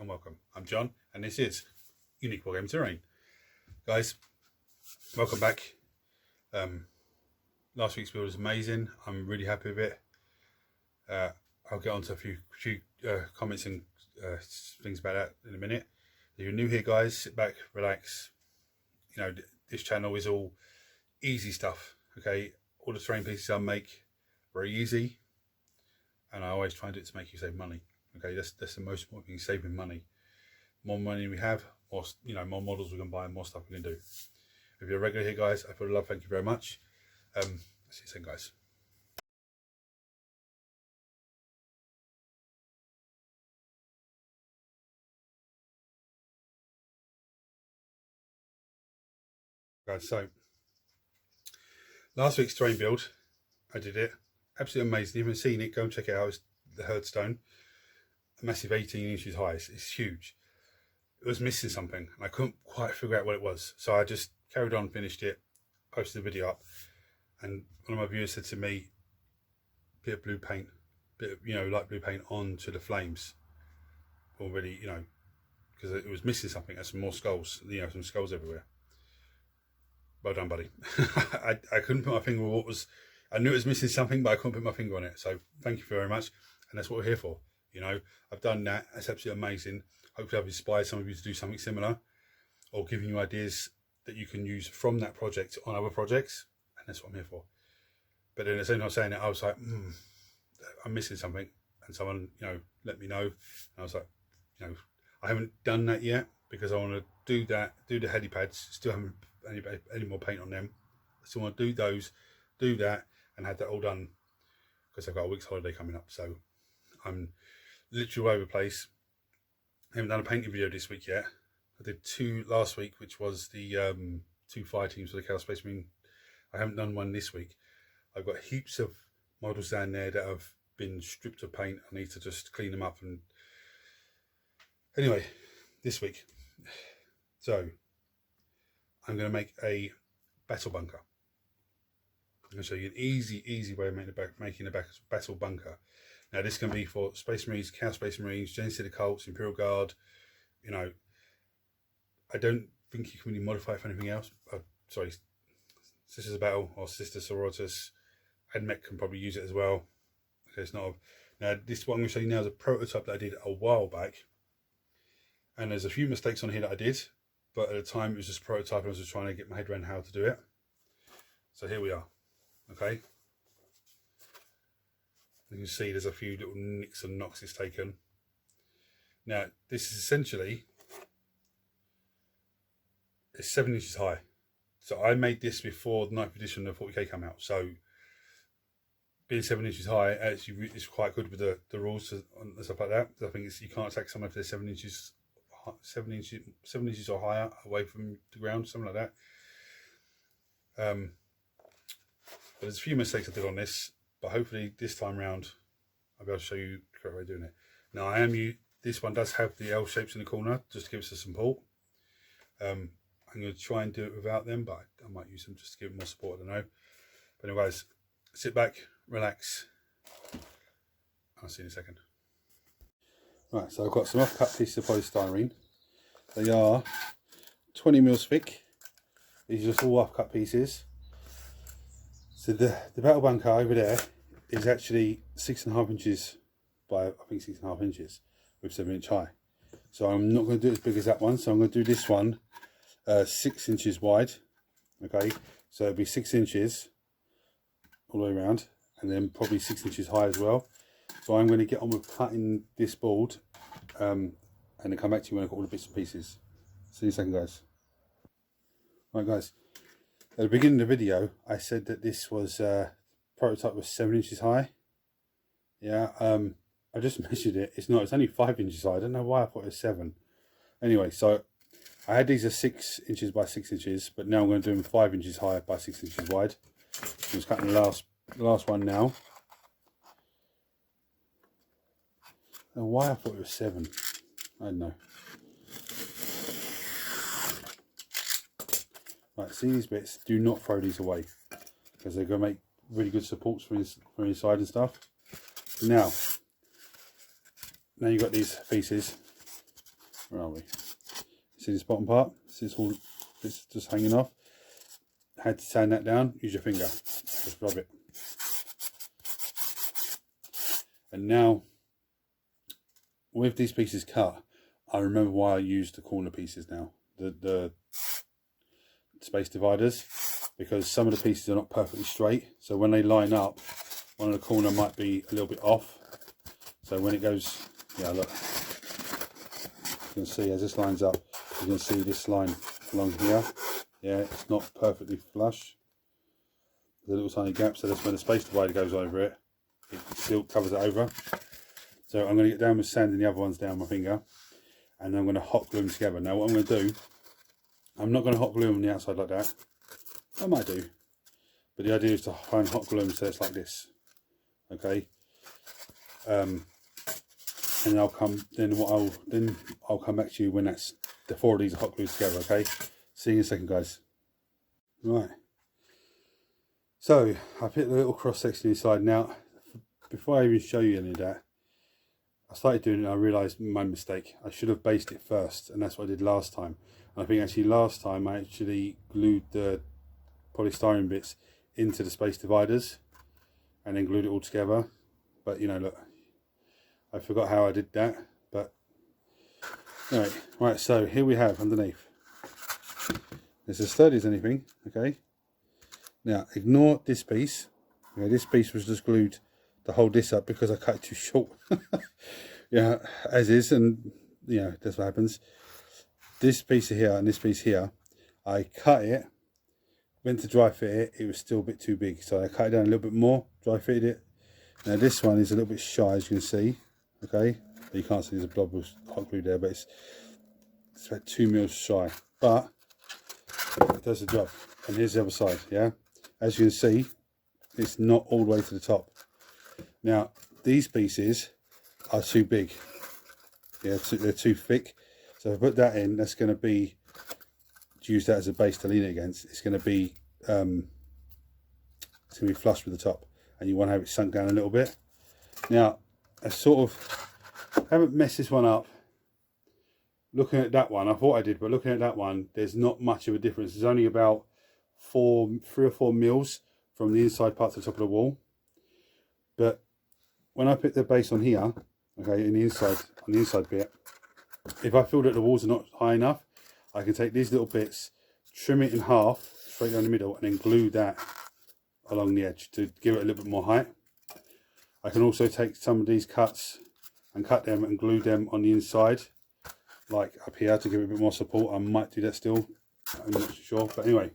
welcome. I'm John, and this is Unique Wargame Terrain. Guys, welcome back. Last week's build was amazing. I'm really happy with it. I'll get on to a few comments and things about that in a minute. If you're new here, guys, sit back, relax. You know, this channel is all easy stuff, okay? All the terrain pieces I make, very easy. And I always try and do it to make you save money. Okay, that's the most important thing, saving money. More money we have, more, you know, more models we can buy, more stuff we can do. If you're a regular here, guys, I feel love, thank you very much. See you soon, guys. Guys, so last week's terrain build, I did it. Absolutely amazing. If you haven't seen it, go and check it out. It's the Herdstone. A massive 18 inches high. It's huge. It was missing something. I couldn't quite figure out what it was. So I just carried on, finished it, posted the video up. And one of my viewers said to me, bit of blue paint, bit of, you know, light blue paint onto the flames. Already, you know, because it was missing something. There's some more skulls, you know, some skulls everywhere. Well done, buddy. I couldn't put my finger on what was. I knew it was missing something, but I couldn't put my finger on it. So thank you very much. And that's what we're here for. You know, I've done that. That's absolutely amazing. Hopefully I've inspired some of you to do something similar, or giving you ideas that you can use from that project on other projects. And that's what I'm here for. But then at the same time saying it, I was like, I'm missing something. And someone, you know, let me know. And I was like, you know, I haven't done that yet because I want to do that, do the helipads, still haven't any more paint on them. So I want to do those, do that, and have that all done because I've got a week's holiday coming up. So I'm literally all over the place. I haven't done a painting video this week yet. I did two last week, which was the 2 fire teams for the Chaos Space Marine. I haven't done one this week. I've got heaps of models down there that have been stripped of paint. I need to just clean them up. And anyway, this week, so I'm going to make a battle bunker. I'm going to show you an easy way of making a battle bunker. Now this can be for Space Marines, Chaos Space Marines, Genocide Cults, Imperial Guard. You know, I don't think you can really modify it for anything else. Sorry, Sisters of Battle or Sister Sororitas. AdMech can probably use it as well. Okay, it's not. Now this what I'm going to show you now is a prototype that I did a while back. And there's a few mistakes on here that I did. But at the time it was just a prototype. I was just trying to get my head around how to do it. So here we are. Okay. You can see there's a few little nicks and knocks it's taken. Now this is essentially, it's 7 inches high. So I made this before the 9th edition of 40k came out. So being 7 inches high actually is quite good with the rules and stuff like that. I think it's, you can't attack someone if they're 7 inches or higher away from the ground, something like that. But there's a few mistakes I did on this, but hopefully this time round I'll be able to show you the correct way of doing it. Now this one does have the L shapes in the corner just to give us some support. I'm going to try and do it without them, but I might use them just to give it more support, I don't know. But anyway, guys, sit back, relax, I'll see you in a second. Right, so I've got some off-cut pieces of polystyrene. They are 20 mils thick. These are just all off-cut pieces. So the battle bunker over there is actually 6.5 inches by, I think, 6.5 inches with 7 inch high. So I'm not going to do it as big as that one. So I'm going to do this one 6 inches wide. Okay, so it'll be 6 inches all the way around, and then probably 6 inches high as well. So I'm going to get on with cutting this board and then come back to you when I've got all the bits and pieces. See you in a second, guys. Right, guys. At the beginning of the video, I said that this was prototype was 7 inches high. Yeah, I just measured it. It's not. It's only 5 inches high. I don't know why I thought it was 7. Anyway, so I had these as 6 inches by 6 inches, but now I'm going to do them 5 inches high by 6 inches wide. I'm just cutting the last one now. And why I thought it was 7, I don't know. Right, see these bits? Do not throw these away because they're going to make really good supports for inside and stuff. Now you've got these pieces. Where are we? See this bottom part? See this all bits just hanging off? Had to sand that down. Use your finger. Just rub it. And now, with these pieces cut, I remember why I used the corner pieces now. The space dividers. Because some of the pieces are not perfectly straight. So when they line up, one of the corner might be a little bit off. So when it goes, yeah, look. You can see as this lines up, you can see this line along here. Yeah, it's not perfectly flush. There's a little tiny gap, so that's when the space divider goes over it. It still covers it over. So I'm going to get down with sanding the other ones down my finger. And I'm going to hot glue them together. Now what I'm going to do, I'm not going to hot glue them on the outside like that. I might do. But the idea is to try and hot glue them so it's like this. Okay. And I'll come back to you when that's the 4 of these are hot glued together. Okay. See you in a second, guys. Right. So I put the little cross section inside. Now, before I even show you any of that, I started doing it and I realised my mistake. I should have based it first, and that's what I did last time. And I think actually last time I actually glued the polystyrene bits into the space dividers and then glued it all together. But you know, look, I forgot how I did that. But anyway, right, so here we have underneath. It's as sturdy as anything. Okay. Now ignore this piece. Okay, this piece was just glued to hold this up because I cut it too short. Yeah, as is, and you know that's what happens. This piece here and this piece here, I cut it. Went to dry fit it, it was still a bit too big, so I cut it down a little bit more, dry fitted it. Now this one is a little bit shy, as you can see. Okay, you can't see there's a blob of hot glue there, but it's about 2 mils shy, but it does the job. And here's the other side. Yeah, as you can see, it's not all the way to the top. Now these pieces are too big. Yeah, they're too thick. So if I put that in, that's going to be, to use that as a base to lean it against, it's going to be flush with the top, and you want to have it sunk down a little bit. Now I sort of haven't messed this one up. Looking at that one, I thought I did, but looking at that one, there's not much of a difference. There's only about 3 or 4 mils from the inside part to the top of the wall. But when I put the base on here, okay, on the inside bit, if I feel that the walls are not high enough, I can take these little bits, trim it in half, straight down the middle, and then glue that along the edge to give it a little bit more height. I can also take some of these cuts and cut them and glue them on the inside, like up here, to give it a bit more support. I might do that still, I'm not sure, but anyway.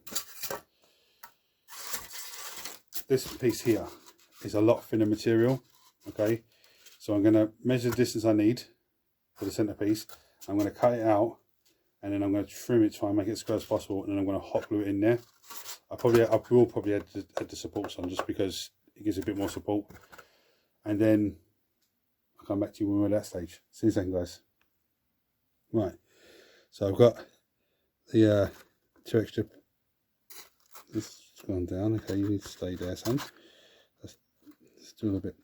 This piece here is a lot thinner material, okay? So I'm going to measure the distance I need for the centerpiece. I'm going to cut it out, and then I'm going to trim it, try and make it as square as possible, and then I'm going to hot glue it in there. I will probably add the supports on, just because it gives a bit more support. And then I'll come back to you when we're at that stage. See you in a second, guys. Right, so I've got the 2 extra. This has gone down. Okay, you need to stay there, son. Let's do a little bit.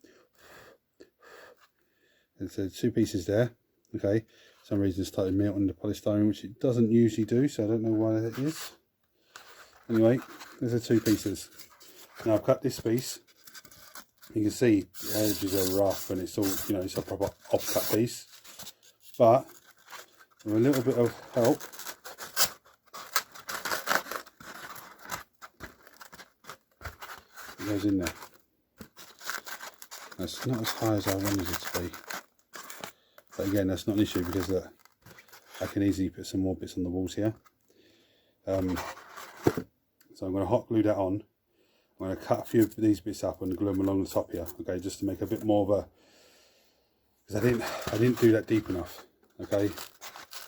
And so 2 pieces there. Okay, for some reason it started melting the polystyrene, which it doesn't usually do, so I don't know why that is. Anyway, there's the 2 pieces. Now I've cut this piece. You can see the edges are rough, and it's all, you know, it's a proper off-cut piece. But with a little bit of help, it goes in there. That's not as high as I wanted it to be. But again, that's not an issue, because I can easily put some more bits on the walls here. So I'm going to hot glue that on. I'm going to cut a few of these bits up and glue them along the top here. Okay, just to make a bit more of a, because I didn't do that deep enough. Okay,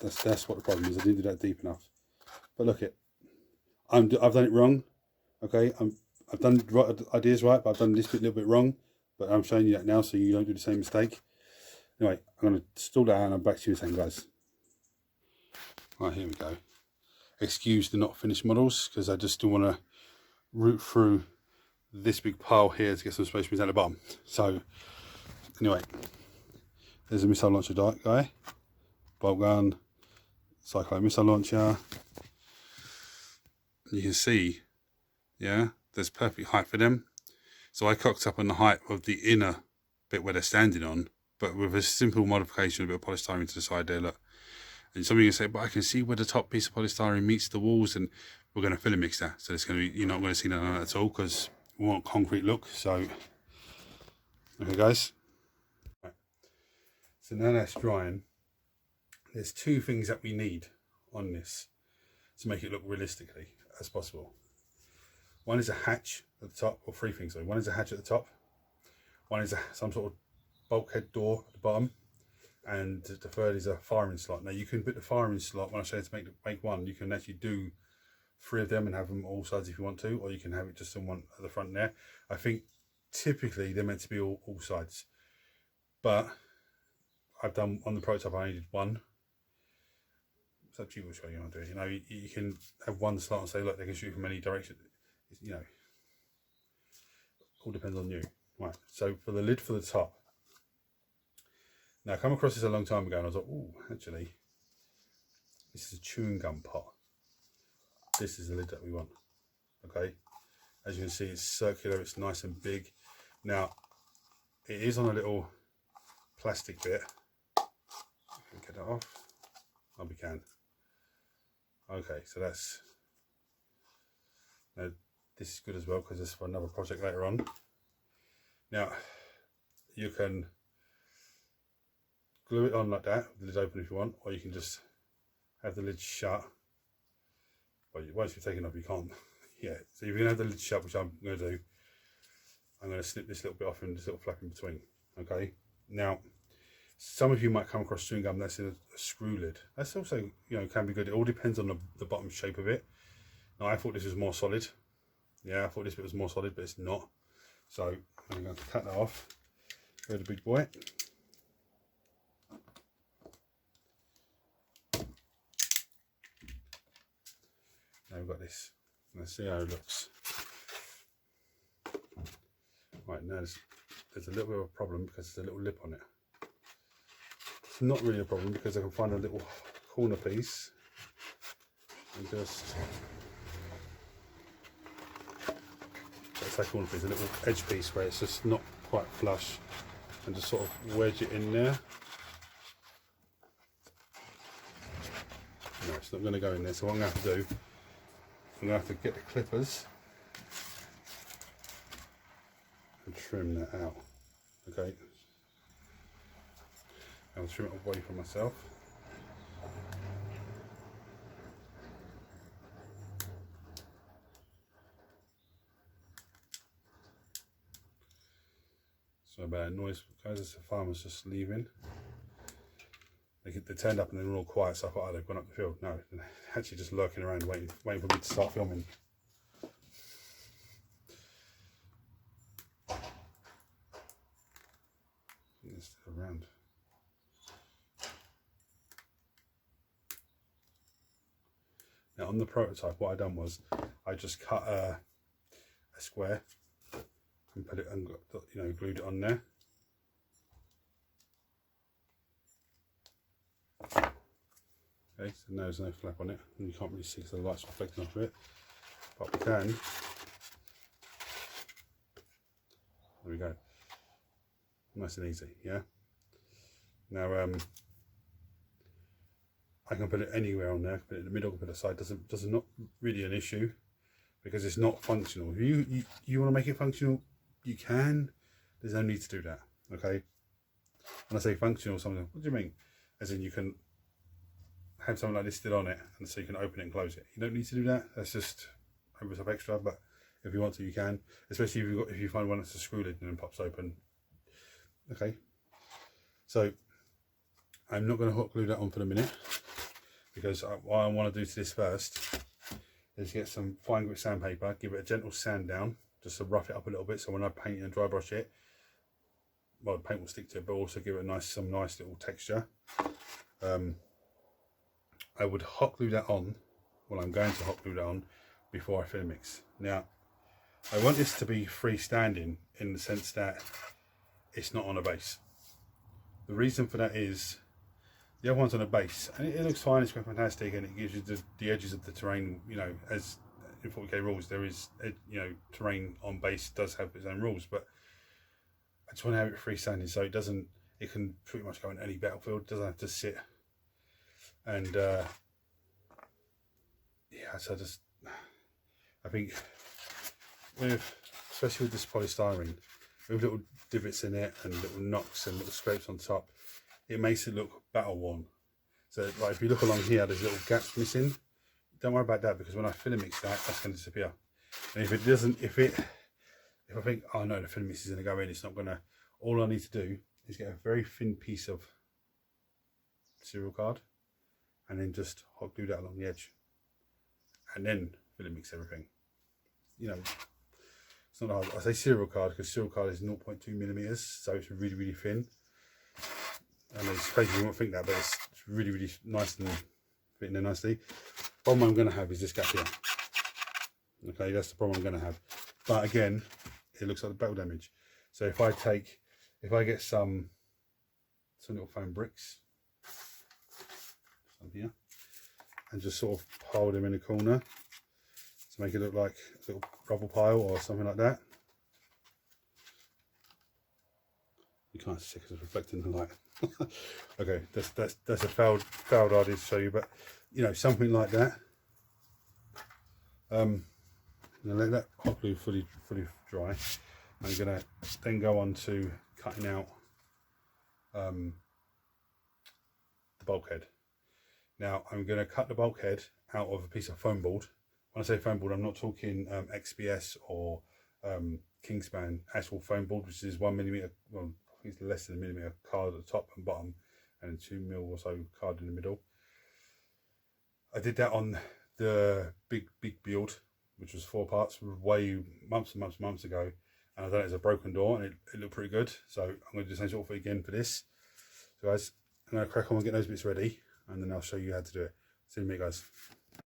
that's what the problem is. I didn't do that deep enough. But look it, I've done it wrong. Okay, I've done the right ideas right, but I've done this bit a little bit wrong. But I'm showing you that now, so you don't do the same mistake. Anyway, I'm going to install that out, and I'm back to you in a second, guys. Right, here we go. Excuse the not finished models, because I just still want to root through this big pile here to get some space at the bottom. So anyway, there's a missile launcher guy, bolt gun, cyclone missile launcher. You can see, yeah, there's perfect height for them. So I cocked up on the height of the inner bit where they're standing on, but with a simple modification, a bit of polystyrene to the side there, look. And somebody can say, but I can see where the top piece of polystyrene meets the walls, and we're going to filler mix that. So it's going to be, you're not going to see none of that at all, because we want concrete look. So, okay guys. Right. So now that's drying. There's two things that we need on this to make it look realistically as possible. One is a hatch at the top, or three things. So one is a hatch at the top. One is some sort of bulkhead door at the bottom. And the third is a firing slot. Now you can put the firing slot, when I say to make one, you can actually do 3 of them and have them all sides if you want to, or you can have it just on one at the front there. I think typically they're meant to be all sides. But I've done, on the prototype I only did one. It's up to you which way you want to do it. You know, you can have one slot and say, look, they can shoot from any direction. You know, all depends on you. Right, so for the lid for the top. Now I come across this a long time ago and I was like, oh, actually, this is a chewing gum pot. This is the lid that we want. Okay, as you can see, it's circular, it's nice and big. Now, it is on a little plastic bit. Can we get that off? Oh, we can. Okay, so that's, now this is good as well because it's for another project later on. Now you can glue it on like that, the lid open if you want, or you can just have the lid shut. But once you've taken it off, you can't. Yeah, so you're gonna have the lid shut, which I'm gonna do. I'm gonna snip this little bit off and this little flap in between. Okay. Now, some of you might come across chewing gum that's in a screw lid. That's also, you know, can be good. It all depends on the bottom shape of it. Now, I thought this was more solid. Yeah, I thought this bit was more solid, but it's not. So I'm going to cut that off. Go to the big boy. Now we've got this. Let's see how it looks. Right, now there's a little bit of a problem because there's a little lip on it. It's not really a problem because I can find a little corner piece and just, let's say corner piece, a little edge piece where it's just not quite flush, and just sort of wedge it in there. No, it's not going to go in there, so what I'm going to have to do, I'm going to have to get the clippers and trim that out. Okay, I'll trim it away from myself. So about noise, guys, as the farmer's just leaving. They turned up and they were all quiet, so I thought, oh, they've gone up the field. No, they're actually just lurking around waiting for me to start filming. It's still around. Now on the prototype, what I done was I just cut a square and put it and you know, glued it on there. Okay, so now there's no flap on it, and you can't really see because the light's reflecting off of it, but we can. There we go. Nice and easy, yeah. Now I can put it anywhere on there. I can put it in the middle, I can put it aside. Doesn't not really an issue because it's not functional. If you want to make it functional, you can. There's no need to do that. Okay. When I say functional, something, what do you mean? As in you can have something like this still on it, and so you can open it and close it. You don't need to do that. That's just a bit of extra. But if you want to, you can. Especially if you find one that's a screw lid and then pops open. Okay. So I'm not going to hot glue that on for the minute, because what I want to do to this first is get some fine grit sandpaper, give it a gentle sand down, just to rough it up a little bit, so when I paint and dry brush it, well, the paint will stick to it, but also give it some nice little texture. I would hot glue that on, well, I'm going to hot glue that on before I filler mix. Now, I want this to be freestanding in the sense that it's not on a base. The reason for that is The other one's on a base, and it looks fine. It's quite fantastic, and it gives you the edges of the terrain. You know, as in 40k rules, there is, you know, terrain on base does have its own rules, but I just want to have it freestanding, so it doesn't. It can pretty much go in any battlefield. It doesn't have to sit. And yeah, so I think especially with this polystyrene, with little divots in it and little knocks and little scrapes on top, it makes it look battle worn. So like if you look along here, there's little gaps missing. Don't worry about that, because when I filler mix that's going to disappear. And if it doesn't, if I think, oh no, the filler mix is going to go in, it's not going to. All I need to do is get a very thin piece of serial card and then just hot glue that along the edge, and then filler mix everything. You know, it's not hard. I say serial card because serial card is 0.2 millimeters, so it's really, really thin. And it's crazy you won't think that, but it's really, really nice and fitting there nicely. Problem I'm going to have is this gap here. Okay, that's the problem I'm going to have. But again, it looks like the battle damage. So if I get some little foam bricks, some here, and just sort of pile them in a corner to make it look like a little rubble pile or something like that. You can't see because it's reflecting the light. Okay, that's a failed idea to show you, but you know, something like that. I'm gonna let that hot glue fully dry. I'm gonna then go on to cutting out the bulkhead. Now I'm gonna cut the bulkhead out of a piece of foam board. When I say foam board, I'm not talking XPS or Kingspan, actual foam board, which is 1 millimeter. Well, I think it's less than a millimeter card at the top and bottom, and 2 mil or so card in the middle. I did that on the big build, which was 4 parts, way months and months ago, and I done it as a broken door, and it looked pretty good. So I'm going to do the same sort of thing again for this. So guys, I'm going to crack on and get those bits ready, and then I'll show you how to do it. See you in a minute, guys.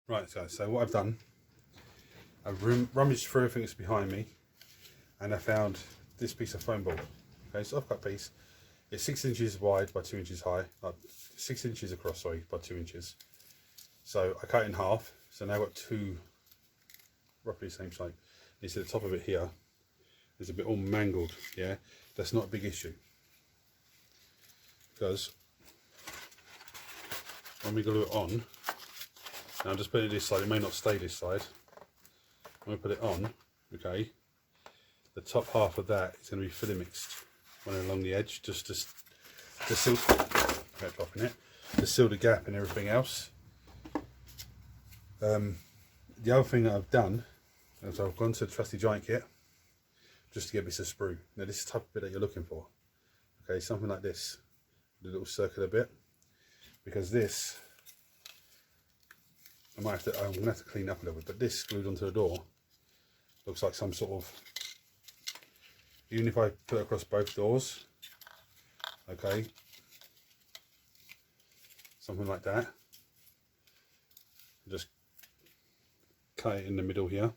Right, guys. So what I've done, I've rummaged through everything that's behind me, and I found this piece of foam board. Okay, it's an off-cut piece. It's 6 inches wide by 2 inches high, like 6 inches across, sorry, by 2 inches. So I cut it in half. So now I've got two roughly the same shape. You see the top of it here is a bit all mangled. Yeah, that's not a big issue, because when we glue it on, now I'm just putting it this side. It may not stay this side. When we put it on, okay, the top half of that is going to be filler mixed running along the edge, just to seal, to seal the gap and everything else. The other thing that I've done is I've gone to the trusty giant kit just to get bits of sprue. Now this is the type of bit that you're looking for. Okay, something like this, the little circular bit, because this, I'm going to have to clean up a little bit, but this glued onto the door looks like some sort of, even if I put it across both doors, okay, something like that, just cut it in the middle here,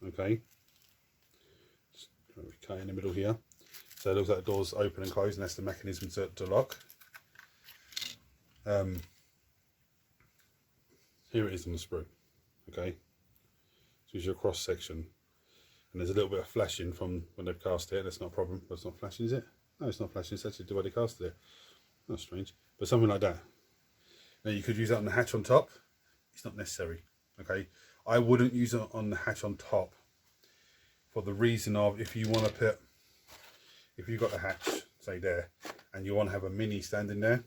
okay, just cut it in the middle here, so it looks like the door's open and closed, and that's the mechanism to lock. Here it is on the sprue, okay, so it's your cross section, and there's a little bit of flashing from when they've cast it. That's not a problem. That's not flashing, is it? No, it's not flashing. It's actually the way they casted it. That's strange, but something like that. Now you could use that on the hatch on top. It's not necessary, okay. I wouldn't use it on the hatch on top for the reason of, if you want to put, if you've got the hatch, say there, and you want to have a mini standing there,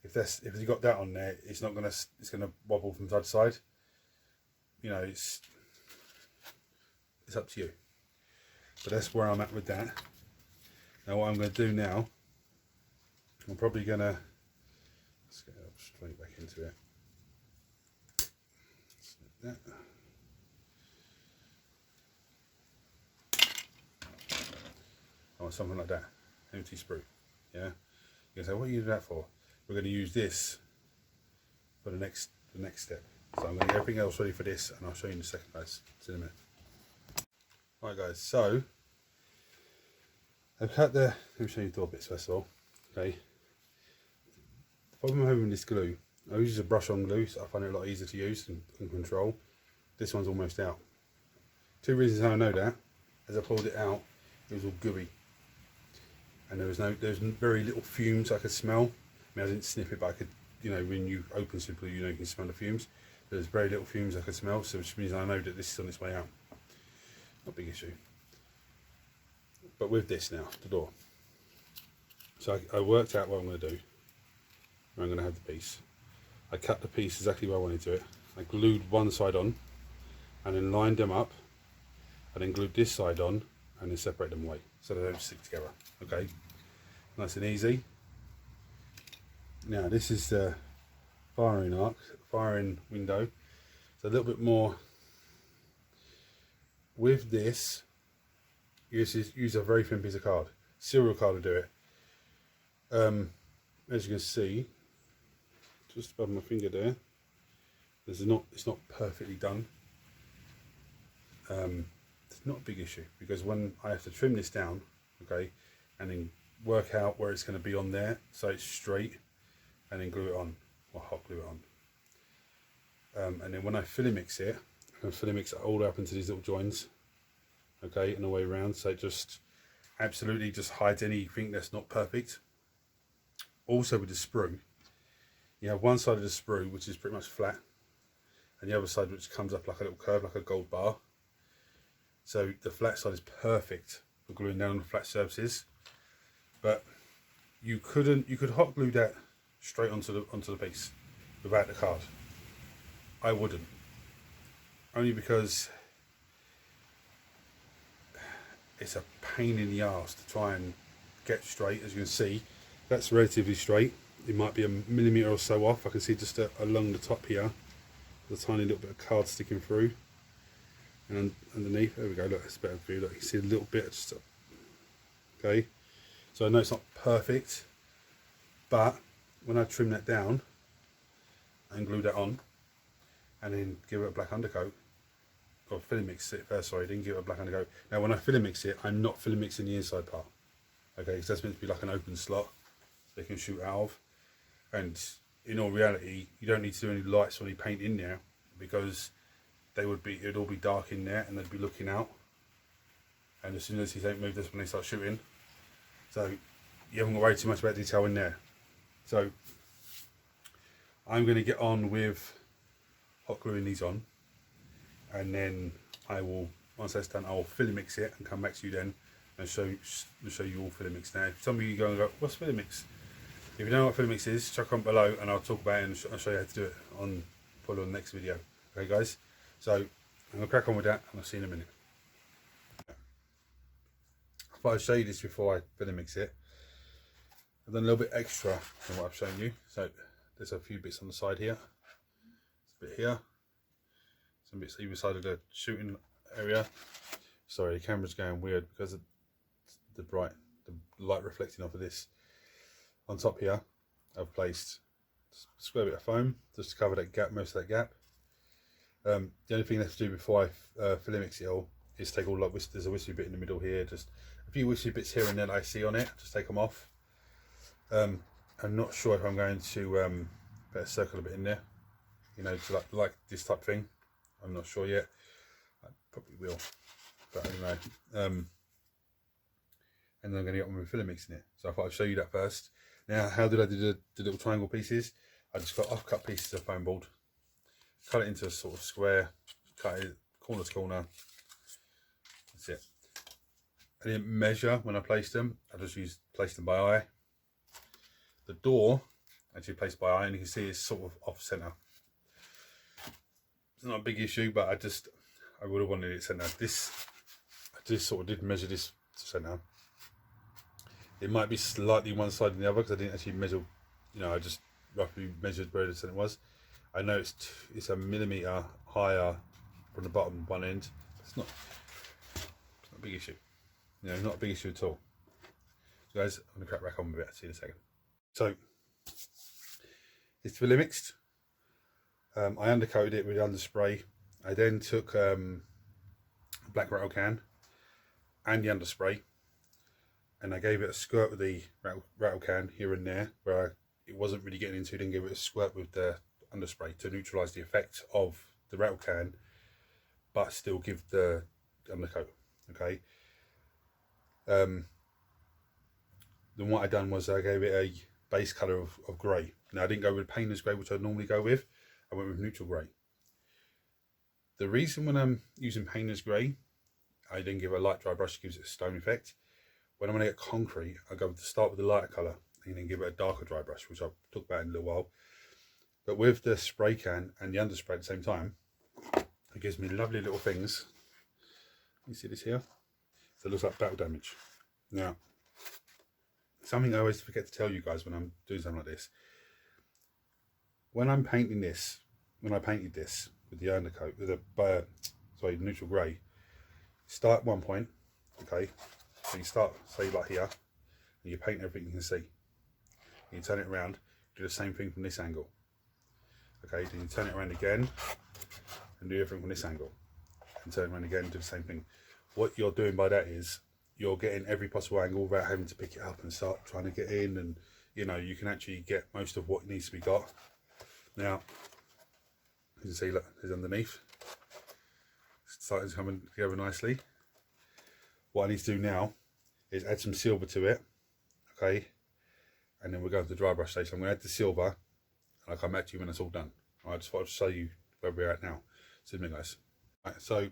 if you got that on there, it's gonna wobble from side to side. You know, it's up to you. But that's where I'm at with that. Now what I'm going to do now, I'm probably gonna, let's get it straight back into it. That. Or something like that, empty sprue. Yeah, you can say, what are you doing that for? We're going to use this for the next step. So I'm going to get everything else ready for this, and I'll show you in a second, guys. See you in a minute. Right, guys. So I've cut the. Let me show you the door bits first of all. Okay. if I'm having this glue, I use a brush on glue, so I find it a lot easier to use and control. This one's almost out. Two reasons how I know that: as I pulled it out, it was all gooey, and there was very little fumes I could smell. I mean, I didn't sniff it, but I could, you know, when you open Super, you know, you can smell the fumes. There's very little fumes I could smell, so which means I know that this is on its way out. Not a big issue. But with this now, the door. So I worked out what I'm going to do. I'm going to have the piece. I cut the piece exactly where I wanted to it. I glued one side on, and then lined them up, and then glued this side on, and then separate them away so they don't stick together. Okay, nice and easy. Now this is the firing window. So a little bit more. With this, use a very thin piece of card. Serial card will do it. As you can see, just above my finger there, it's not perfectly done. It's not a big issue, because when I have to trim this down, okay, and then work out where it's going to be on there so it's straight, and then glue it on, or hot glue it on. And then when I filling mix it, I filling mix it all up into these little joins, okay, and the way around, so it just absolutely just hides anything that's not perfect. Also with the sprue, you have one side of the sprue which is pretty much flat, and the other side which comes up like a little curve, like a gold bar. So the flat side is perfect for gluing down on flat surfaces, but you could hot glue that straight onto the piece without the card. I wouldn't, only because it's a pain in the arse to try and get straight. As you can see, that's relatively straight. It might be a millimetre or so off. I can see just along the top here, there's a tiny little bit of card sticking through, and underneath, there we go, look, it's a better view, look, you see a little bit just, okay, so I know it's not perfect, but when I trim that down and glue that on, and then give it a black undercoat, or filling mix it first, sorry, then give it a black undercoat. Now when I filling mix it, I'm not filling mixing the inside part, okay, because that's meant to be like an open slot they can shoot out of, and in all reality, you don't need to do any lights or any paint in there, because it would all be dark in there, and they'd be looking out, and as soon as you don't move this, when they start shooting, so you haven't got to worry too much about detail in there. So I'm going to get on with hot gluing these on, and then I will, once that's done, I will filling mix it and come back to you then and show you all filling mix. Now some of you go and go, what's filling mix? If you don't know what filling mix is, chuck on below and I'll talk about it, and I'll show you how to do it on probably on the next video. Okay guys, so I'm going to crack on with that, and I'll see you in a minute. I thought I'd show you this before I filling mix it. I've done a little bit extra than what I've shown you. So there's a few bits on the side here, there's a bit here, some bits either side of the shooting area. Sorry, the camera's going weird because of the light reflecting off of this. On top here, I've placed a square bit of foam just to cover that gap, most of that gap. The only thing left to do before I filling mix it all is take all, like, there's a wispy bit in the middle here, just a few wispy bits here and there that I see on it, just take them off. I'm not sure if I'm going to put a circle a bit in there, you know, to like this type thing. I'm not sure yet. I probably will, but I don't know. And then I'm going to get on with filling mixing it. So I thought I'd show you that first. Now, how did I do the little triangle pieces? I just got off-cut pieces of foam board, cut it into a sort of square, cut it corner to corner. That's it. I didn't measure when I placed them. I just placed them by eye. The door actually placed by eye, and you can see it's sort of off center. It's not a big issue, but I would have wanted it center. I just sort of did measure this to center. It might be slightly one side than the other because I didn't actually measure, you know, I just roughly measured where the center was. I know it's a millimetre higher from the bottom one end. It's not a big issue. You know, not a big issue at all. So guys, I'm going to crack back on with it. See you in a second. So, it's filling mixed. I undercoated it with underspray. I then took a black rattle can and the underspray, and I gave it a squirt with the rattle can here and there where I it wasn't really getting into, then give it a squirt with the underspray to neutralise the effect of the rattle can, but still give the undercoat. Okay. Then what I done was I gave it a base colour of grey. Now I didn't go with painter's grey, which I normally go with. I went with neutral grey. The reason when I'm using painter's grey, I then give a light dry brush, gives it a stone effect. When I'm going to get concrete, I go to start with the lighter colour and then give it a darker dry brush, which I'll talk about in a little while. But with the spray can and the underspray at the same time, it gives me lovely little things. You see this here? So it looks like battle damage. Now, something I always forget to tell you guys when I'm doing something like this. When I'm painting this, when I painted this with the undercoat, with the neutral grey, start at one point, okay? So you start, say like here, and you paint everything you can see. And you turn it around, do the same thing from this angle. Okay, then you turn it around again, and do everything from this angle. And turn it around again and do the same thing. What you're doing by that is, you're getting every possible angle without having to pick it up and start trying to get in, and you know, you can actually get most of what needs to be got. Now, you can see, look, there's underneath. It's starting to come together nicely. What I need to do now is add some silver to it, okay? And then we're going to the dry brush stage. So I'm going to add the silver, and I'll come back to you when it's all done. I just wanted to show you where we're at now. See me, guys. Right, so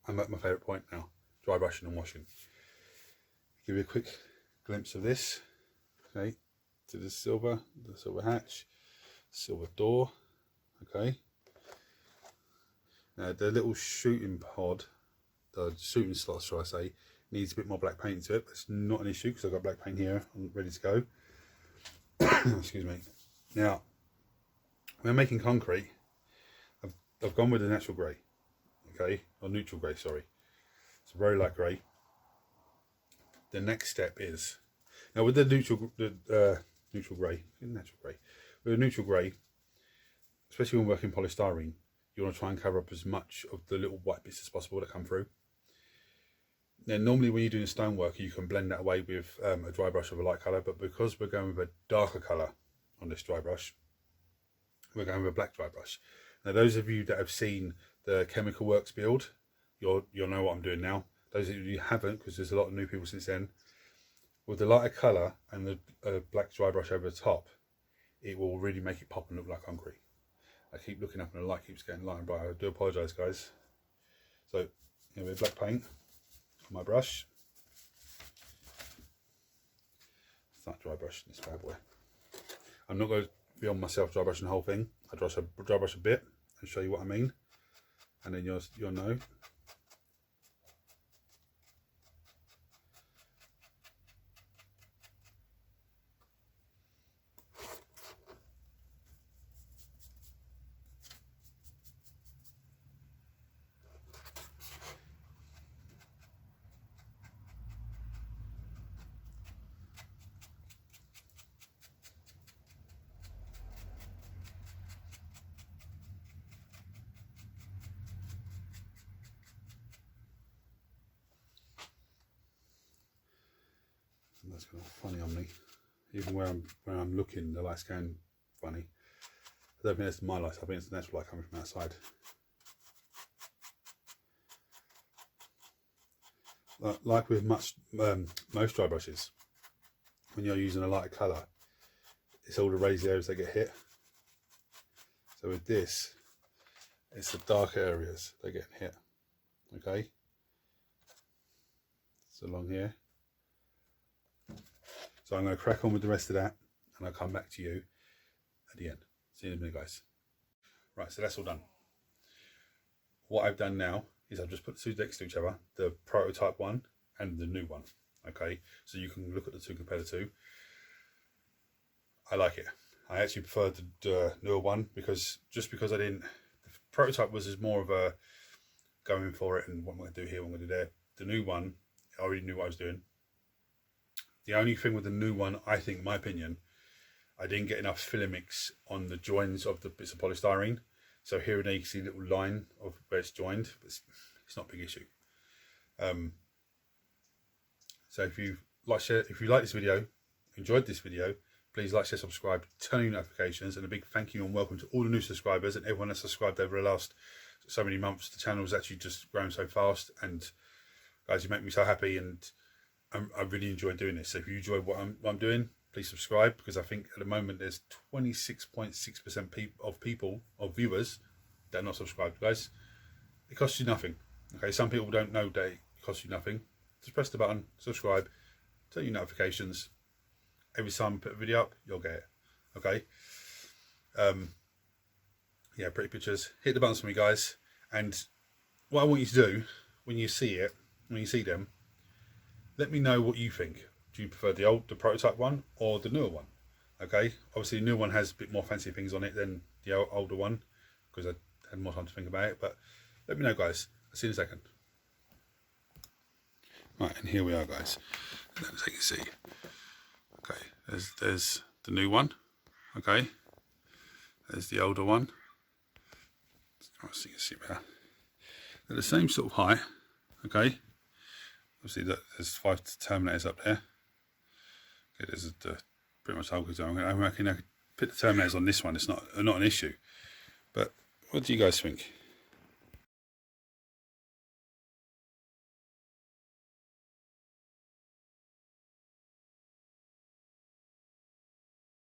I'm at my favourite point now, dry brushing and washing. Give you a quick glimpse of this, okay? To the silver hatch, silver door, okay? Now the little shooting pod, the shooting slot, shall I say, needs a bit more black paint to it. It's not an issue because I've got black paint here. I'm ready to go. Excuse me. Now, when I'm making concrete, I've gone with the natural grey, okay, or neutral grey. Sorry, it's a very light grey. The next step is now with the natural grey, with the neutral grey, especially when working polystyrene, you want to try and cover up as much of the little white bits as possible that come through. Now, normally when you're doing stonework, you can blend that away with a dry brush of a light colour, but because we're going with a darker colour on this dry brush, we're going with a black dry brush. Now, those of you that have seen the Chemical Works build, you'll know what I'm doing now. Those of you who haven't, because there's a lot of new people since then, with the lighter colour and the black dry brush over the top, it will really make it pop and look like concrete. I keep looking up and the light keeps getting lighter and brighter. I do apologise, guys. So, here we have black paint on my brush. Start dry brushing this bad boy. I'm not going to be on myself dry brushing the whole thing. I dry brush a bit and show you what I mean, and then you'll know. That's kind of funny on me. Even where I'm looking, the light's going funny. I don't think that's my light. I think it's the natural light coming from outside. Like with most dry brushes, when you're using a lighter colour, it's all the raised areas that get hit. So with this, it's the darker areas that get hit. Okay. So along here. So I'm going to crack on with the rest of that, and I'll come back to you at the end. See you in a minute, guys. Right, so that's all done. What I've done now is I've just put the two next to each other, the prototype one and the new one. Okay, so you can look at the two, compare the two. I like it. I actually prefer the newer one because I didn't. The prototype was more of a going for it and what I'm going to do here, what I'm going to do there. The new one, I already knew what I was doing. The only thing with the new one, I think, in my opinion, I didn't get enough filler mix on the joins of the bits of polystyrene. So here and there you can see a little line of where it's joined, but it's not a big issue. So if you like this video, enjoyed this video, Please like, share, subscribe, turn on your notifications, and a big thank you and welcome to all the new subscribers and everyone that's subscribed over the last so many months. The channel has actually just grown so fast, and guys, you make me so happy, and I really enjoy doing this. So if you enjoy what I'm doing, please subscribe, because I think at the moment there's 26.6% of viewers that are not subscribed. Guys, it costs you nothing. Okay, some people don't know that it costs you nothing. Just press the button, subscribe, turn your notifications. Every time I put a video up, you'll get it. Okay. Yeah, pretty pictures. Hit the buttons for me, guys. And what I want you to do when you see it, when you see them, let me know what you think. Do you prefer the prototype one or the newer one? Okay. Obviously, the newer one has a bit more fancy things on it than the older one, because I had more time to think about it. But let me know, guys. I'll see you in a second. Right, and here we are, guys. As you can see. Okay, there's the new one. Okay, there's the older one. So you can see better. They're the same sort of height. Okay, obviously there's 5 terminators up there. Okay, there's pretty much the whole zone. I reckon I could put the terminators on this one. It's not an issue. But what do you guys think?